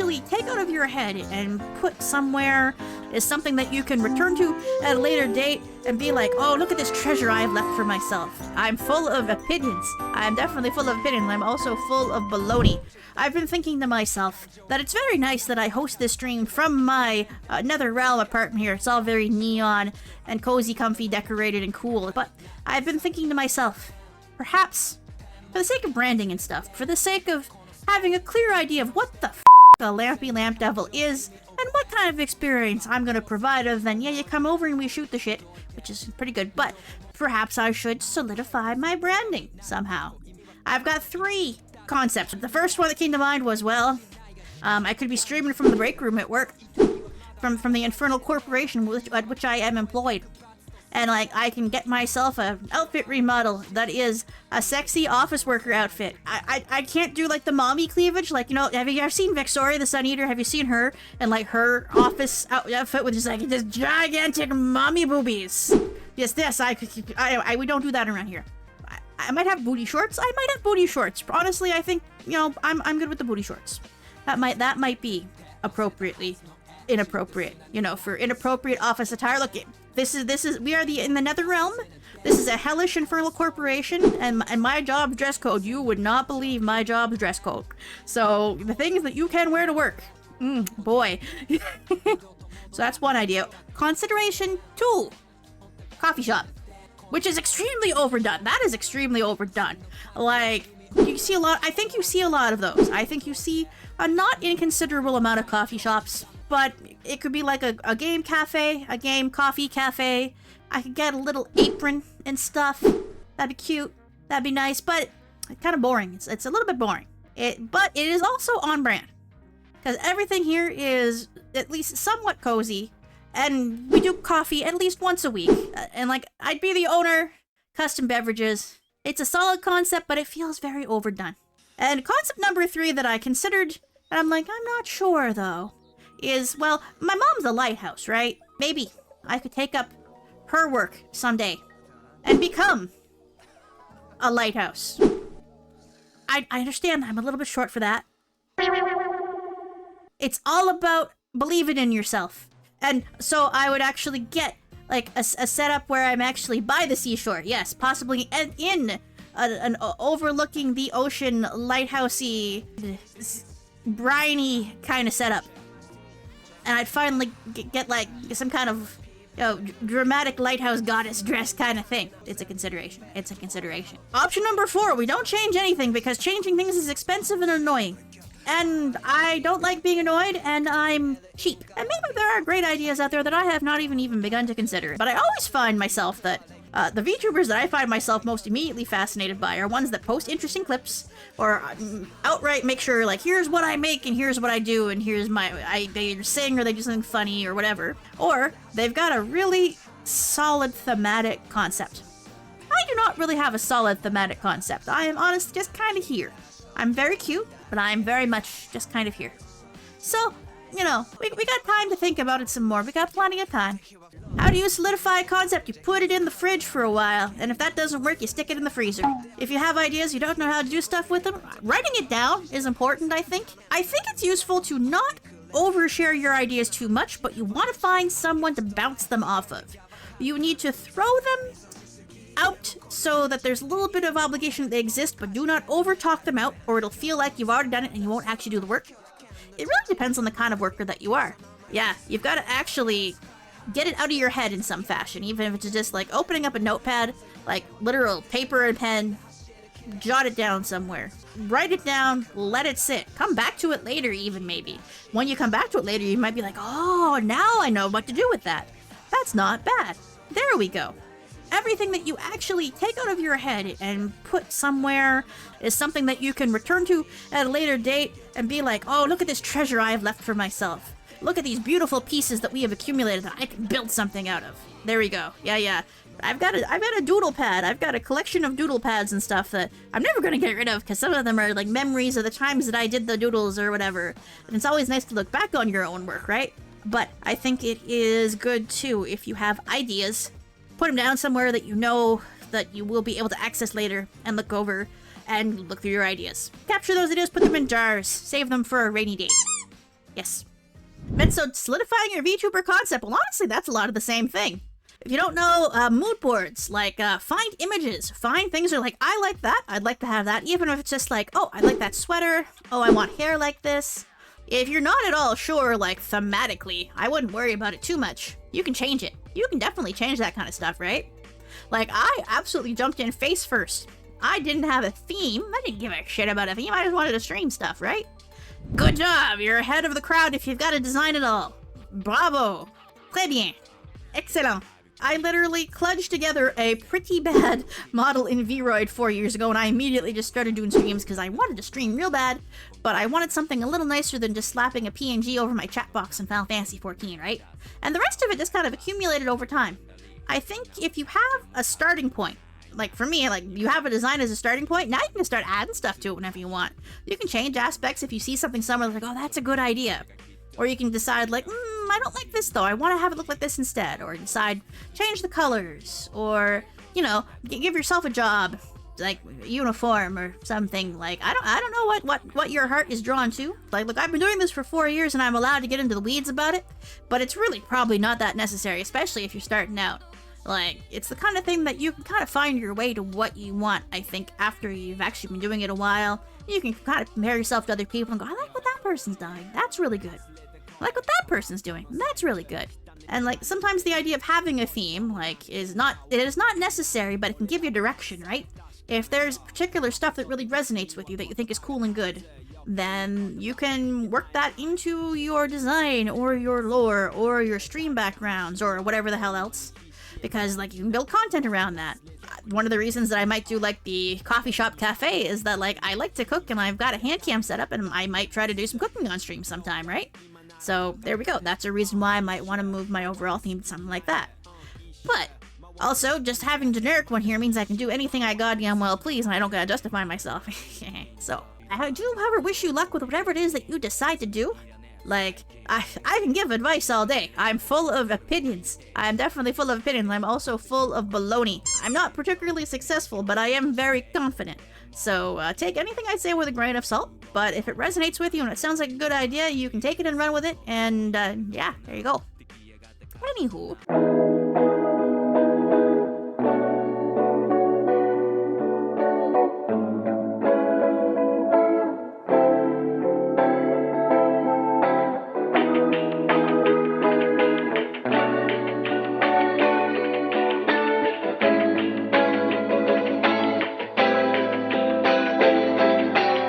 actually take out of your head and put somewhere is something that you can return to at a later date and be like, oh, look at this treasure I have left for myself. I'm full of opinions. I'm definitely full of opinions. I'm also full of baloney. I've been thinking to myself that it's very nice that I host this stream from my nether realm apartment here. It's all very neon and cozy, comfy, decorated, and cool. But I've been thinking to myself, perhaps, for the sake of branding and stuff, for the sake of having a clear idea of what the f*** a Lampy Lamp Devil is, and what kind of experience I'm gonna provide other than, yeah, you come over and we shoot the shit, which is pretty good, but perhaps I should solidify my branding somehow. I've got 3 concepts. The first one that came to mind was, well, I could be streaming from the break room at work, from the infernal corporation at which I am employed. And, like, I can get myself an outfit remodel that is a sexy office worker outfit. I can't do, like, the mommy cleavage. Like, you know, have you ever seen Victoria the Sun Eater? Have you seen her and, like, her office outfit with just, like, just gigantic mommy boobies? Yes, we don't do that around here. I might have booty shorts. I might have booty shorts. Honestly, I think, you know, I'm good with the booty shorts. That might be appropriately inappropriate, you know, for inappropriate office attire. Look, we are in the nether realm. This is a hellish infernal corporation, and my job's dress code. You would not believe my job's dress code. So the things that you can wear to work, boy. So that's one idea. Consideration 2, coffee shop, which is extremely overdone. That is extremely overdone. Like, you see a lot. I think you see a lot of those. I think you see a not inconsiderable amount of coffee shops. But it could be like a game cafe, a game coffee cafe. I could get a little apron and stuff. That'd be cute. That'd be nice, but kind of boring. It's a little bit boring. But it is also on brand. Because everything here is at least somewhat cozy. And we do coffee at least once a week. And like, I'd be the owner, custom beverages. It's a solid concept, but it feels very overdone. And concept number 3 that I considered, and I'm like, I'm not sure though, is, well, my mom's a lighthouse, right? Maybe I could take up her work someday and become a lighthouse. I understand I'm a little bit short for that. It's all about believing in yourself. And so I would actually get, like, a setup where I'm actually by the seashore. Yes, possibly in an overlooking the ocean, lighthousey, briny kind of setup. And I'd finally get like some kind of, you know, dramatic lighthouse goddess dress kind of thing. It's a consideration. It's a consideration. Option number 4, we don't change anything because changing things is expensive and annoying. And I don't like being annoyed, and I'm cheap. And maybe there are great ideas out there that I have not even begun to consider. But I always find myself that the VTubers that I find myself most immediately fascinated by are ones that post interesting clips or outright make sure, like, here's what I make and here's what I do and here's they sing or they do something funny or whatever. Or they've got a really solid thematic concept. I do not really have a solid thematic concept. I am honestly just kind of here. I'm very cute, but I'm very much just kind of here. So, you know, we got time to think about it some more. We got plenty of time. How do you solidify a concept? You put it in the fridge for a while, and if that doesn't work, you stick it in the freezer. If you have ideas, you don't know how to do stuff with them, writing it down is important, I think. I think it's useful to not overshare your ideas too much, but you want to find someone to bounce them off of. You need to throw them out so that there's a little bit of obligation that they exist, but do not overtalk them out, or it'll feel like you've already done it and you won't actually do the work. It really depends on the kind of worker that you are. Yeah, you've got to actually get it out of your head in some fashion, even if it's just like opening up a notepad, like literal paper and pen, jot it down somewhere. Write it down, let it sit. Come back to it later even, maybe. When you come back to it later, you might be like, oh, now I know what to do with that. That's not bad. There we go. Everything that you actually take out of your head and put somewhere is something that you can return to at a later date and be like, oh, look at this treasure I have left for myself. Look at these beautiful pieces that we have accumulated that I can build something out of. There we go. Yeah. I've got a doodle pad. I've got a collection of doodle pads and stuff that I'm never going to get rid of because some of them are like memories of the times that I did the doodles or whatever. And it's always nice to look back on your own work, right? But I think it is good too if you have ideas, put them down somewhere that you know that you will be able to access later and look over and look through your ideas. Capture those ideas, put them in jars, save them for a rainy day. Yes. And so solidifying your VTuber concept, well, honestly, that's a lot of the same thing. If you don't know, mood boards, like, find images, find things that are like, I like that, I'd like to have that, even if it's just like, oh, I like that sweater, oh, I want hair like this. If you're not at all sure, like, thematically, I wouldn't worry about it too much. You can change it. You can definitely change that kind of stuff, right? Like, I absolutely jumped in face first. I didn't have a theme. I didn't give a shit about a theme. I just wanted to stream stuff, right? Good job! You're ahead of the crowd if you've got to design it all. Bravo! Très bien. Excellent. I literally kludged together a pretty bad model in Vroid 4 years ago, and I immediately just started doing streams because I wanted to stream real bad, but I wanted something a little nicer than just slapping a PNG over my chat box in Final Fantasy 14, right? And the rest of it just kind of accumulated over time. I think if you have a starting point, like for me, like you have a design as a starting point, now you can start adding stuff to it whenever you want. You can change aspects if you see something somewhere like, oh, that's a good idea. Or you can decide like, I don't like this though, I want to have it look like this instead. Or decide, change the colors. Or, you know, give yourself a job, like uniform or something. Like, I don't know what your heart is drawn to. Like, look, I've been doing this for 4 years and I'm allowed to get into the weeds about it. But it's really probably not that necessary, especially if you're starting out. Like, it's the kind of thing that you can kind of find your way to what you want, I think, after you've actually been doing it a while. You can kind of compare yourself to other people and go, I like what that person's doing. That's really good. I like what that person's doing. That's really good. And, like, sometimes the idea of having a theme, like, it is not necessary, but it can give you direction, right? If there's particular stuff that really resonates with you that you think is cool and good, then you can work that into your design or your lore or your stream backgrounds or whatever the hell else. Because, like, you can build content around that. One of the reasons that I might do, like, the coffee shop cafe is that, like, I like to cook and I've got a hand cam set up and I might try to do some cooking on stream sometime, right? So, there we go. That's a reason why I might want to move my overall theme to something like that. But, also, just having generic one here means I can do anything I goddamn well please and I don't gotta justify myself. So, I do, however, wish you luck with whatever it is that you decide to do. Like, I can give advice all day. I'm full of opinions. I'm definitely full of opinions. I'm also full of baloney. I'm not particularly successful, but I am very confident. So, take anything I say with a grain of salt. But if it resonates with you and it sounds like a good idea, you can take it and run with it. And, yeah, there you go. Anywho.